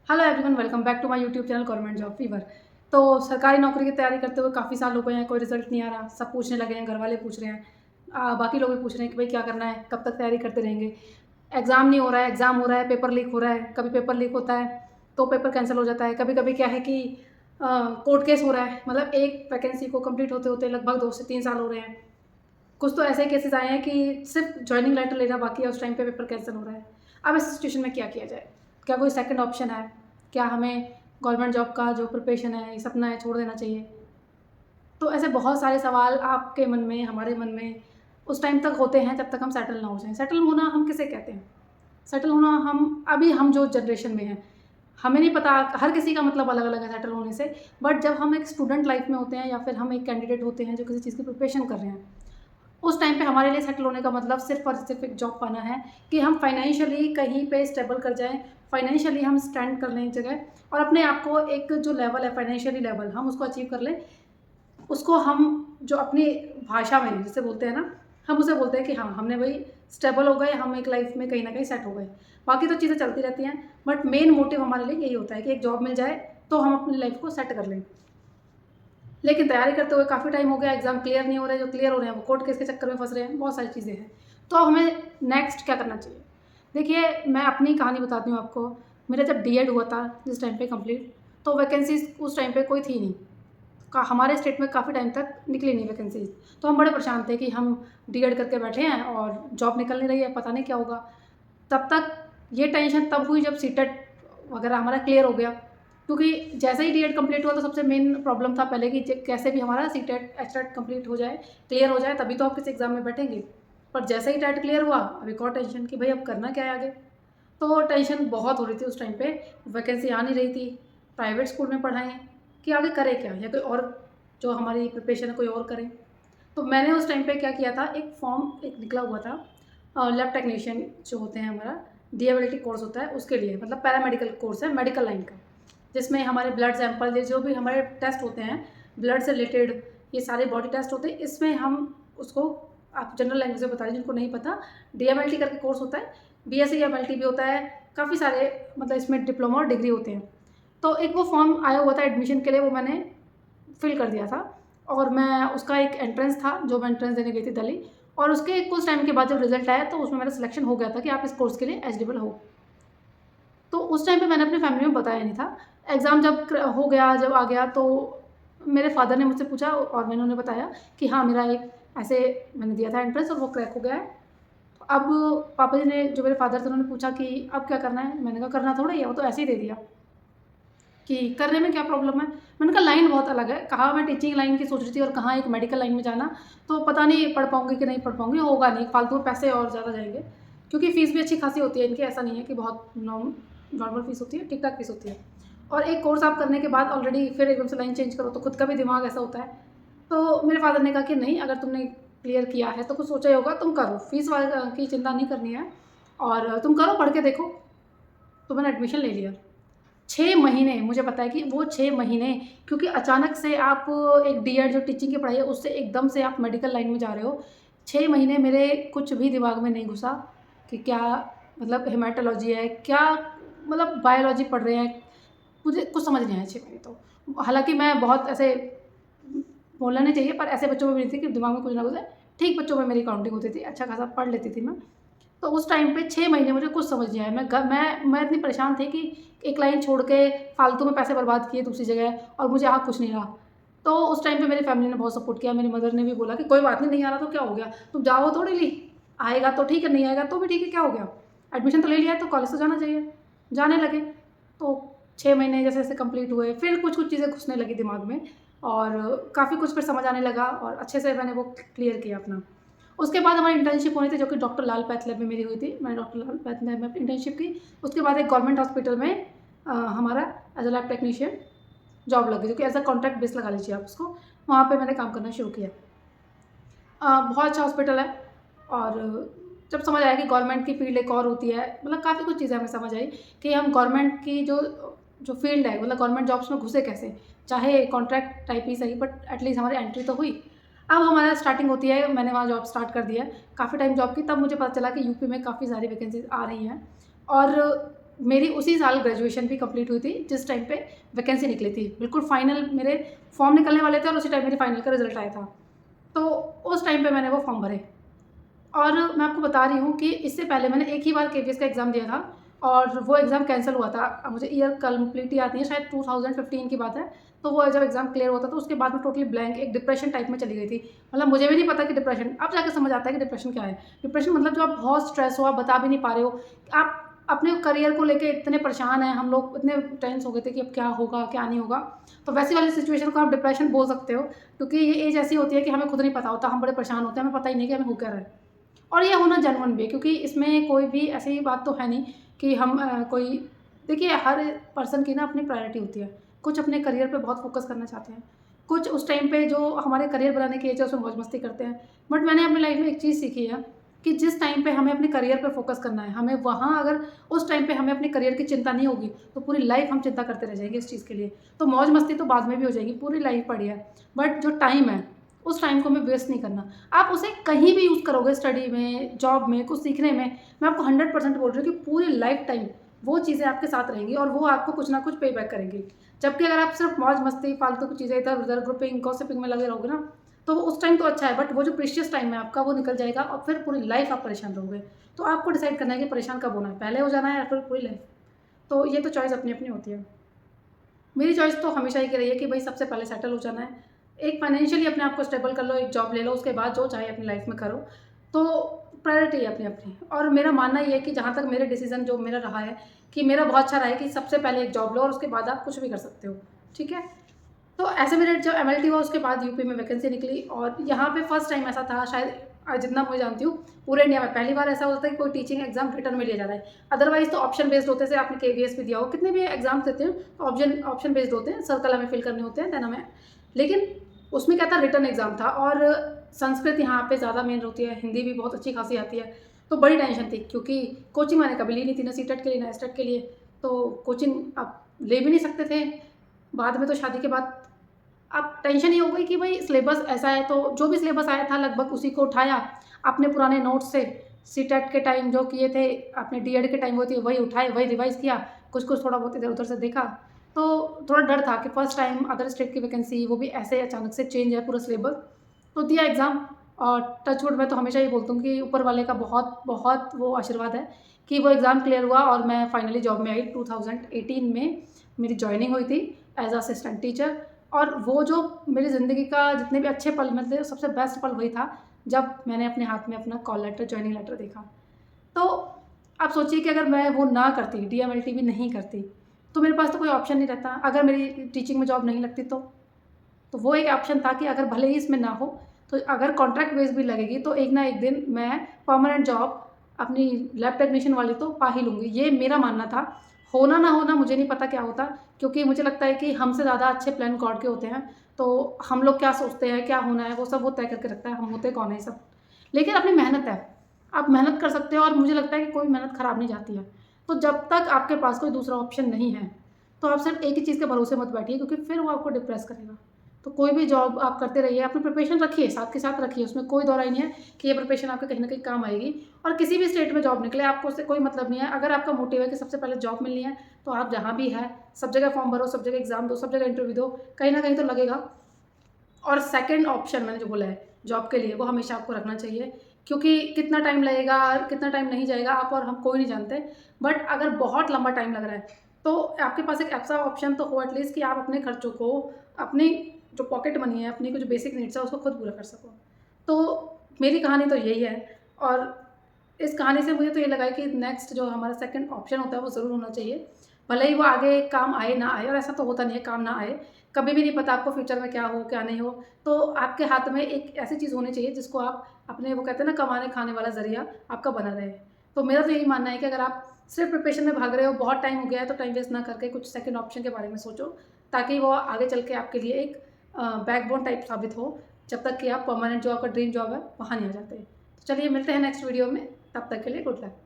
Hello everyone, welcome back to my YouTube channel government job fever. तो सरकारी नौकरी की तैयारी करते हुए काफ़ी साल हो गए हैं, कोई रिजल्ट नहीं आ रहा। सब पूछने लगे हैं, घर वाले पूछ रहे हैं, बाकी लोग भी पूछ रहे हैं कि भाई क्या करना है, कब तक तैयारी करते रहेंगे। एग्ज़ाम नहीं हो रहा है, एग्ज़ाम हो रहा है, पेपर लीक हो रहा है। कभी पेपर लीक होता है तो पेपर कैंसिल हो जाता है। कभी कभी क्या है कि कोर्ट केस हो रहा है, मतलब एक वैकेंसी को कंप्लीट होते होते लगभग 2 से 3 साल हो रहे हैं। कुछ तो ऐसे केसेस आए हैं कि सिर्फ ज्वाइनिंग लेटर लेना बाकी है, उस टाइम पे पेपर कैंसिल हो रहा है। अब इस सिचुएशन में क्या किया जाए? क्या कोई सेकंड ऑप्शन है? क्या हमें गवर्नमेंट जॉब का जो प्रिपरेशन है, ये सपना है, छोड़ देना चाहिए? तो ऐसे बहुत सारे सवाल आपके मन में, हमारे मन में उस टाइम तक होते हैं जब तक हम सेटल ना हो जाएँ। सेटल होना हम किसे कहते हैं? सेटल होना हम जो जनरेशन में हैं, हमें नहीं पता, हर किसी का मतलब अलग-अलग है सेटल होने से। बट जब हम एक स्टूडेंट लाइफ में होते हैं या फिर हम एक कैंडिडेट होते हैं जो किसी चीज़ की प्रिपरेशन कर रहे हैं, उस टाइम पे हमारे लिए सेटल होने का मतलब सिर्फ़ और सिर्फ़ एक जॉब पाना है कि हम फाइनेंशियली कहीं पे स्टेबल कर जाएँ, फाइनेंशियली हम स्टैंड कर लें एक जगह और अपने आप को एक जो लेवल है फाइनेंशियली लेवल, हम उसको अचीव कर लें। उसको हम जो अपनी भाषा में जिसे बोलते हैं ना, हम उसे बोलते हैं कि हाँ, हमने भई स्टेबल हो गए, हम एक लाइफ़ में कहीं न कहीं सेट हो गए। बाकी तो चीज़ें चलती रहती हैं, बट मेन मोटिव हमारे लिए यही होता है कि एक जॉब मिल जाए, तो हम अपनी लाइफ़ को सेट कर लें। लेकिन तैयारी करते हुए काफ़ी टाइम हो गया, एग्ज़ाम क्लियर नहीं हो रहे, जो क्लियर हो रहे हैं वो कोर्ट केस के चक्कर में फँस रहे हैं, बहुत सारी चीज़ें हैं। तो अब हमें नेक्स्ट क्या करना चाहिए? देखिए, मैं अपनी कहानी बताती हूँ आपको। मेरा जब बीएड हुआ था जिस टाइम पे कंप्लीट, तो वैकेंसीज़ उस टाइम पे कोई थी नहीं। का हमारे स्टेट में काफ़ी टाइम तक निकली नहीं वैकेंसीज़। तो हम बड़े परेशान थे कि हम बीएड करके बैठे हैं और जॉब निकल नहीं रही है, पता नहीं क्या होगा। तब तक ये टेंशन तब हुई जब सीटेट वगैरह हमारा क्लियर हो गया। क्योंकि जैसे ही बीएड कंप्लीट हुआ तो सबसे मेन प्रॉब्लम था पहले कि कैसे भी हमारा सीटेट एचटेट कंप्लीट हो जाए, क्लियर हो जाए, तभी तो आप किसी एग्ज़ाम में बैठेंगे। पर जैसे ही टेट क्लियर हुआ, अब एक और टेंशन कि भाई अब करना क्या है आगे। तो टेंशन बहुत हो रही थी उस टाइम पे, वैकेंसी आ नहीं रही थी, प्राइवेट स्कूल में पढ़ाएँ कि आगे करें क्या, या कोई और जो हमारी प्रिपरेशन है कोई और करें। तो मैंने उस टाइम पे क्या किया था, एक फॉर्म एक निकला हुआ था, लैब टेक्नीशियन जो होते हैं हमारा, डीएमएलटी कोर्स होता है उसके लिए, मतलब पैरामेडिकल कोर्स है मेडिकल लाइन का, जिसमें हमारे ब्लड सैंपल, ये जो भी हमारे टेस्ट होते हैं ब्लड से रिलेटेड, ये सारे बॉडी टेस्ट होते हैं, इसमें हम उसको, आप जनरल लैंग्वेज में बता रही, जिनको नहीं पता, डीएमएलटी करके कोर्स होता है, बीएससी एमएलटी भी होता है, काफ़ी सारे मतलब इसमें डिप्लोमा और डिग्री होते हैं। तो एक वो फॉर्म आया हुआ था एडमिशन के लिए, वो मैंने फिल कर दिया था और मैं उसका एक एंट्रेंस था जो मैं एंट्रेंस देने गई थी दिल्ली, और उसके कुछ टाइम के बाद जब रिजल्ट आया तो उसमें मेरा सिलेक्शन हो गया था कि आप इस कोर्स के लिए एलिजिबल हो। तो उस टाइम पे मैंने अपनी फैमिली में बताया नहीं था। एग्ज़ाम जब हो गया, जब आ गया, तो मेरे फादर ने मुझसे पूछा और मैंने उन्हें बताया कि हाँ, मेरा एक ऐसे मैंने दिया था एंट्रेंस और वो क्रैक हो गया है। तो अब पापा जी ने, जो मेरे फादर थे, उन्होंने पूछा कि अब क्या करना है? मैंने कहा करना थोड़ा ही है, वो तो ऐसे ही दे दिया। कि करने में क्या प्रॉब्लम है? मैंने कहा लाइन बहुत अलग है, कहाँ मैं टीचिंग लाइन की सोच रही थी और कहाँ एक मेडिकल लाइन में जाना, तो पता नहीं पढ़ पाऊँगी कि नहीं पढ़ पाऊँगी, होगा नहीं, फालतू में पैसे और ज़्यादा जाएँगे। क्योंकि फ़ीस भी अच्छी खासी होती है इनकी, ऐसा नहीं है कि बहुत नॉर्मल फ़ीस होती है, ठीक-ठाक फ़ीस होती है। और एक कोर्स आप करने के बाद ऑलरेडी फिर एकदम से लाइन चेंज करो तो खुद का भी दिमाग ऐसा होता है। तो मेरे फादर ने कहा कि नहीं, अगर तुमने क्लियर किया है तो कुछ सोचा ही होगा, तुम करो, फ़ीस की चिंता नहीं करनी है और तुम करो, पढ़ के देखो। तो मैंने एडमिशन ले लिया। 6 महीने, मुझे पता है कि वो 6 महीने, क्योंकि अचानक से आप एक डीएड जो टीचिंग की पढ़ाई है उससे एकदम से आप मेडिकल लाइन में जा रहे हो। 6 महीने मेरे कुछ भी दिमाग में नहीं घुसा कि क्या मतलब हेमेटोलॉजी है, क्या मतलब बायोलॉजी पढ़ रहे हैं, मुझे कुछ समझ नहीं आया 6 महीने तो। हालाँकि मैं बहुत ऐसे, बोलना नहीं चाहिए, पर ऐसे बच्चों में भी नहीं थी कि दिमाग में कुछ ना घुसे, ठीक बच्चों में मेरी काउंटिंग होती थी, अच्छा खासा पढ़ लेती थी मैं। तो उस टाइम पे 6 महीने मुझे कुछ समझ नहीं आया। मैं इतनी परेशान थी कि एक लाइन छोड़ के फालतू में पैसे बर्बाद किए दूसरी जगह और मुझे आ कुछ नहीं रहा। तो उस टाइम पे मेरी फैमिली ने बहुत सपोर्ट किया, मेरी मदर ने भी बोला कि कोई बात नहीं, नहीं आ रहा तो क्या हो गया? तुम जाओ थोड़ी ली, आएगा तो ठीक है, नहीं आएगा तो भी ठीक है, क्या हो गया? एडमिशन तो ले लिया है तो कॉलेज तो जाना चाहिए। जाने लगे। तो 6 महीने जैसे-जैसे कंप्लीट हुए, फिर कुछ-कुछ चीज़ें घुसने लगी दिमाग में और काफ़ी कुछ फिर समझ आने लगा और अच्छे से मैंने वो क्लियर किया अपना। उसके बाद हमारी इंटर्नशिप होनी थी जो कि डॉक्टर लाल पैथ लैब में मेरी हुई थी। मैंने डॉक्टर लाल पैथ लैब में इंटर्नशिप की। उसके बाद एक गवर्नमेंट हॉस्पिटल में हमारा as a lab technician job लग गई, जो कि एज़ अ कॉन्ट्रैक्ट बेस लगा लीजिए आप उसको। वहाँ पे मैंने काम करना शुरू किया। बहुत अच्छा हॉस्पिटल है और जब समझ आया कि गवर्नमेंट की फ़ील्ड एक और होती है, मतलब काफ़ी कुछ चीज़ें हमें समझ आई कि हम गवर्नमेंट की जो जो फ़ील्ड है, मतलब गवर्नमेंट जॉब्स में घुसे कैसे? चाहे कॉन्ट्रैक्ट टाइप ही सही, बट एटलीस्ट हमारी एंट्री तो हुई। अब हमारा स्टार्टिंग होती है, मैंने वहाँ जॉब स्टार्ट कर दिया है, काफ़ी टाइम जॉब की, तब मुझे पता चला कि यूपी में काफ़ी सारी वैकेंसीज़ आ रही हैं और मेरी उसी साल ग्रेजुएशन भी कंप्लीट हुई थी जिस टाइम पे वैकेंसी निकली थी। बिल्कुल फाइनल मेरे फॉर्म निकलने वाले थे और उसी टाइम मेरी फाइनल का रिजल्ट आया था। तो उस टाइम पे मैंने वो फॉर्म भरे। और मैं आपको बता रही हूँ कि इससे पहले मैंने एक ही बार केवीएस का एग्ज़ाम दिया था और वो एग्ज़ाम कैंसिल हुआ था। अब मुझे ईयर कंप्लीट याद नहीं है, शायद 2015 की बात है। तो वो जब एग्ज़ाम क्लियर हुआ था तो उसके बाद मैं टोटली ब्लैंक एक डिप्रेशन टाइप में चली गई थी। मतलब मुझे भी नहीं पता कि डिप्रेशन, अब जाके समझ आता है कि डिप्रेशन क्या है। डिप्रेशन मतलब जो आप बहुत स्ट्रेस हो, आप बता भी नहीं पा रहे हो। आप अपने करियर को लेके इतने परेशान हैं, हम लोग इतने टेंस हो गए थे कि अब क्या होगा, क्या नहीं होगा। तो वैसी वाली सिचुएशन को आप डिप्रेशन बोल सकते हो, क्योंकि ये एज ऐसी होती है कि हमें खुद नहीं पता होता, हम बड़े परेशान होते हैं, हमें पता ही नहीं कि हमें हो क्या रहा है। और ये होना जेन्युइन भी है, क्योंकि इसमें कोई भी ऐसी बात तो है नहीं कि हम कोई, देखिए हर पर्सन की ना अपनी प्रायोरिटी होती है। कुछ अपने करियर पे बहुत फोकस करना चाहते हैं, कुछ उस टाइम पे जो हमारे करियर बनाने की एज है उसमें मौज मस्ती करते हैं। बट मैंने अपनी लाइफ में एक चीज़ सीखी है कि जिस टाइम पे हमें अपने करियर पे फोकस करना है, हमें वहाँ अगर उस टाइम पे हमें अपने करियर की चिंता नहीं होगी तो पूरी लाइफ हम चिंता करते रह जाएंगे इस चीज़ के लिए। तो मौज मस्ती तो बाद में भी हो जाएगी, पूरी लाइफ पड़ी है। बट जो टाइम है उस टाइम को हमें वेस्ट नहीं करना। आप उसे कहीं भी यूज़ करोगे, स्टडी में, जॉब में, कुछ सीखने में, मैं आपको 100% बोल रही हूँ कि पूरी लाइफ टाइम वो चीज़ें आपके साथ रहेंगी और वो आपको कुछ ना कुछ पे बैक करेंगी। जबकि अगर आप सिर्फ मौज मस्ती, फालतू की चीज़ें इधर-उधर ग्रुपिंग, गॉसिपिंग में लगे रहोगे ना, तो उस टाइम तो अच्छा है, बट वो जो प्रीशियस टाइम है आपका वो निकल जाएगा और फिर पूरी लाइफ आप परेशान रहोगे। तो आपको डिसाइड करना है कि परेशान कब होना है, पहले हो जाना है या फिर पूरी लाइफ। तो ये तो चॉइस अपनी-अपनी होती है। मेरी चॉइस तो हमेशा ही रही है कि भाई सबसे पहले सेटल हो जाना है। एक फाइनेंशियली अपने आप को स्टेबल कर लो, एक जॉब ले लो, उसके बाद जो चाहे अपनी लाइफ में करो। तो प्रायोरिटी है अपनी-अपनी। और मेरा मानना ये है कि जहाँ तक मेरे डिसीज़न जो मेरा रहा है कि मेरा बहुत अच्छा रहा है कि सबसे पहले एक जॉब लो और उसके बाद आप कुछ भी कर सकते हो। ठीक है? तो ऐसे मेरे जब एमएलटी हुआ उसके बाद यूपी में वैकेंसी निकली और यहाँ पे फर्स्ट टाइम ऐसा था, शायद जितना मैं जानती हूँ पूरे इंडिया में पहली बार ऐसा होता है कि कोई टीचिंग एग्जाम रिटर्न में लिया जा रहा है। अदरवाइज तो ऑप्शन बेस्ड होते हैं, जैसे आपने केवीएस भी दिया हो, कितने भी एग्जाम्स देते हैं तो ऑप्शन ऑप्शन बेस्ड होते हैं, सर्कल हमें फिल करने होते हैं, देन हमें। लेकिन उसमें क्या था, रिटर्न एग्जाम था और संस्कृत यहाँ पे ज़्यादा मेन होती है, हिंदी भी बहुत अच्छी खासी आती है। तो बड़ी टेंशन थी क्योंकि कोचिंग मैंने कभी ली नहीं थी, ना सीटेट के लिए ना एसटेट के लिए। तो कोचिंग आप ले भी नहीं सकते थे। बाद में तो शादी के बाद अब टेंशन ये हो गई कि भाई सिलेबस ऐसा है तो जो भी सिलेबस आया था लगभग उसी को उठाया, अपने पुराने नोट्स से सीटेट के टाइम जो किए थे, अपने डीएड के टाइम होती है वही उठाए, वही रिवाइज़ किया, कुछ-कुछ थोड़ा बहुत इधर-उधर से देखा। तो थोड़ा डर था कि फर्स्ट टाइम अदर स्टेट की वैकेंसी, वो भी ऐसे अचानक से चेंज है पूरा सिलेबस। तो दिया एग्ज़ाम और टच वुड, मैं तो हमेशा ये बोलती हूँ कि ऊपर वाले का बहुत-बहुत वो आशीर्वाद है कि वो एग्ज़ाम क्लियर हुआ और मैं फाइनली जॉब में आई। 2018 में मेरी जॉइनिंग हुई थी एज़ असिस्टेंट टीचर। और वो जो मेरी ज़िंदगी का जितने भी अच्छे पल में थे, सबसे बेस्ट पल वही था जब मैंने अपने हाथ में अपना कॉल लेटर, जॉइनिंग लेटर देखा। तो आप सोचिए कि अगर मैं वो ना करती, डीएमएलटी भी नहीं करती, तो मेरे पास तो कोई ऑप्शन नहीं रहता। अगर मेरी टीचिंग में जॉब नहीं लगती तो वो एक ऑप्शन था कि अगर भले ही इसमें ना हो, तो अगर कॉन्ट्रैक्ट बेस भी लगेगी तो एक ना एक दिन मैं परमानेंट जॉब अपनी लैब टेक्नीशियन वाली तो पा ही लूँगी। ये मेरा मानना था। होना ना होना मुझे नहीं पता क्या होता, क्योंकि मुझे लगता है कि हमसे ज़्यादा अच्छे प्लान गॉड के होते हैं। तो हम लोग क्या सोचते हैं, क्या होना है, वो सब वो तय करके रखता है, हम होते कौन है ये सब। लेकिन अपनी मेहनत है, आप मेहनत कर सकते हो और मुझे लगता है कि कोई मेहनत ख़राब नहीं जाती है। तो जब तक आपके पास कोई दूसरा ऑप्शन नहीं है, तो आप सिर्फ एक ही चीज़ के भरोसे मत बैठिए, क्योंकि फिर वो आपको डिप्रेस करेगा। तो कोई भी जॉब आप करते रहिए, अपनी प्रिपरेशन रखिए, साथ के साथ रखिए, उसमें कोई दो राय नहीं है कि ये प्रिपरेशन आपके कहीं न कहीं काम आएगी। और किसी भी स्टेट में जॉब निकले, आपको उससे कोई मतलब नहीं है। अगर आपका मोटिव है कि सबसे पहले जॉब मिलनी है, तो आप जहाँ भी है, सब जगह फॉर्म भरो, सब जगह एग्ज़ाम दो, सब जगह इंटरव्यू दो, कहीं न कहीं तो लगेगा। और सेकंड ऑप्शन मैंने जो बोला है जॉब के लिए, वो हमेशा आपको रखना चाहिए, क्योंकि कितना टाइम लगेगा, कितना टाइम नहीं जाएगा, आप और हम कोई नहीं जानते। बट अगर बहुत लंबा टाइम लग रहा है, तो आपके पास एक ऐसा ऑप्शन तो हो एटलीस्ट कि आप अपने खर्चों को, अपनी जो पॉकेट मनी है, अपनी जो बेसिक नीड्स है, उसको खुद पूरा कर सको। तो मेरी कहानी तो यही है। और इस कहानी से मुझे तो ये लगा है कि नेक्स्ट जो हमारा सेकंड ऑप्शन होता है वो ज़रूर होना चाहिए। भले ही वो आगे काम आए ना आए, और ऐसा तो होता नहीं है काम ना आए, कभी भी नहीं पता आपको फ्यूचर में क्या हो, क्या नहीं हो। तो आपके हाथ में एक ऐसी चीज़ होनी चाहिए जिसको आप अपने, वो कहते हैं ना, कमाने खाने वाला ज़रिया आपका बना रहे। तो मेरा तो यही मानना है कि अगर आप सिर्फ प्रिपरेशन में भाग रहे हो, बहुत टाइम हो गया है, तो टाइम वेस्ट ना करके कुछ सेकंड ऑप्शन के बारे में सोचो, ताकि वो आगे चल के आपके लिए एक बैकबोन टाइप साबित हो, जब तक कि आप परमानेंट जो आपका ड्रीम जॉब है वहाँ नहीं आ जाते। तो चलिए मिलते हैं नेक्स्ट वीडियो में, तब तक के लिए गुड लक।